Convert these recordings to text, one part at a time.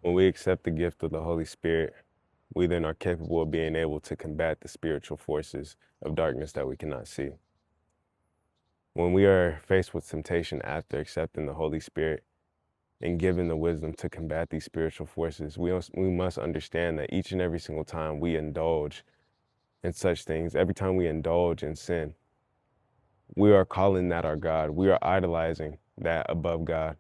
When we accept the gift of the Holy Spirit, we then are capable of being able to combat the spiritual forces of darkness that we cannot see. When we are faced with temptation after accepting the Holy Spirit and given the wisdom to combat these spiritual forces, we must understand that each and every single time we indulge in such things, every time we indulge in sin, we are calling that our God. We are idolizing that above God.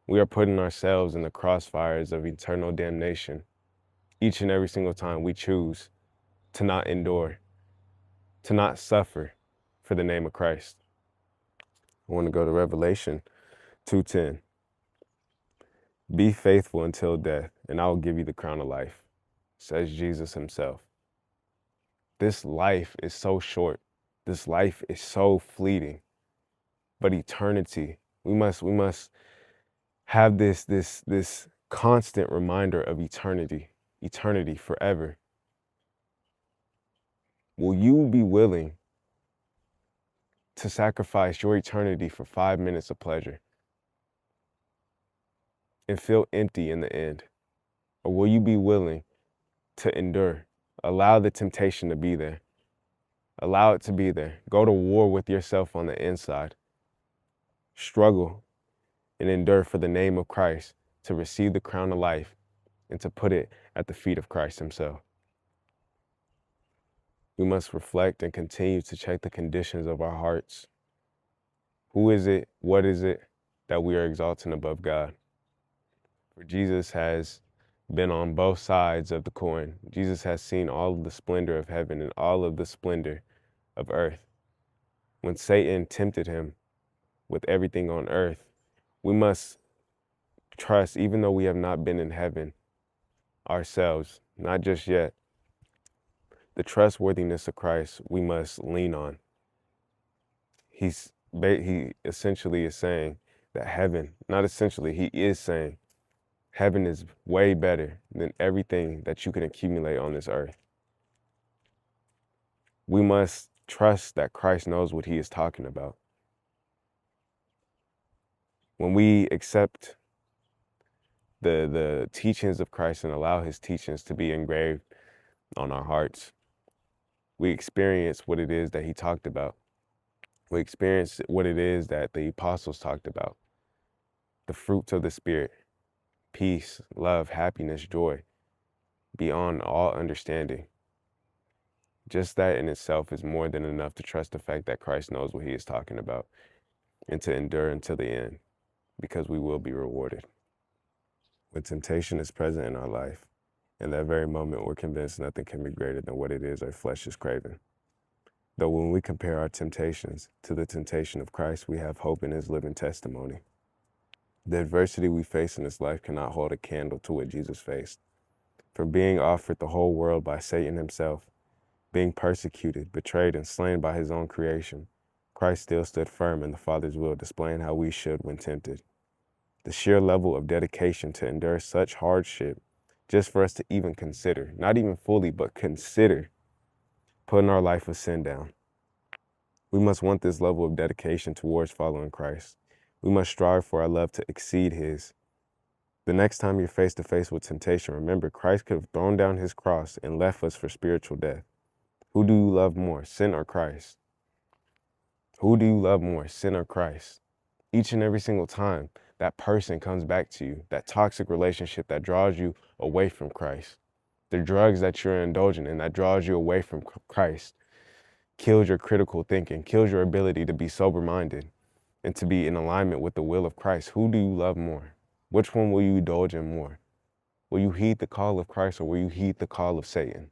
We are putting ourselves in the crossfires of eternal damnation each and every single time we choose to not endure, to not suffer for the name of Christ. I want to go to Revelation 2:10. Be faithful until death, and I will give you the crown of life, says Jesus himself. This life is so short. This life is so fleeting. But eternity, we must have this constant reminder of eternity forever. Will you be willing to sacrifice your eternity for 5 minutes of pleasure and feel empty in the end? Or will you be willing to endure? Allow the temptation to be there. Allow it to be there. Go to war with yourself on the inside. Struggle and endure for the name of Christ to receive the crown of life and to put it at the feet of Christ himself. We must reflect and continue to check the conditions of our hearts. Who is it? What is it that we are exalting above God? For Jesus has been on both sides of the coin. Jesus has seen all of the splendor of heaven and all of the splendor of earth. When Satan tempted him with everything on earth, we must trust, even though we have not been in heaven ourselves, not just yet, the trustworthiness of Christ we must lean on. He essentially is saying that heaven, not essentially, he is saying heaven is way better than everything that you can accumulate on this earth. We must trust that Christ knows what he is talking about. When we accept the teachings of Christ and allow his teachings to be engraved on our hearts, we experience what it is that he talked about. We experience what it is that the apostles talked about. The fruits of the Spirit, peace, love, happiness, joy, beyond all understanding. Just that in itself is more than enough to trust the fact that Christ knows what he is talking about and to endure until the end, because we will be rewarded. When temptation is present in our life, in that very moment we're convinced nothing can be greater than what it is our flesh is craving. Though when we compare our temptations to the temptation of Christ, we have hope in his living testimony. The adversity we face in this life cannot hold a candle to what Jesus faced. From being offered the whole world by Satan himself, being persecuted, betrayed, and slain by his own creation, Christ still stood firm in the Father's will, displaying how we should when tempted. The sheer level of dedication to endure such hardship just for us to even consider, not even fully, but consider putting our life of sin down. We must want this level of dedication towards following Christ. We must strive for our love to exceed his. The next time you're face to face with temptation, remember Christ could have thrown down his cross and left us for spiritual death. Who do you love more, sin or Christ? Who do you love more, sin or Christ? Each and every single time that person comes back to you, that toxic relationship that draws you away from Christ, the drugs that you're indulging in that draws you away from Christ, kills your critical thinking, kills your ability to be sober-minded and to be in alignment with the will of Christ. Who do you love more? Which one will you indulge in more? Will you heed the call of Christ or will you heed the call of Satan?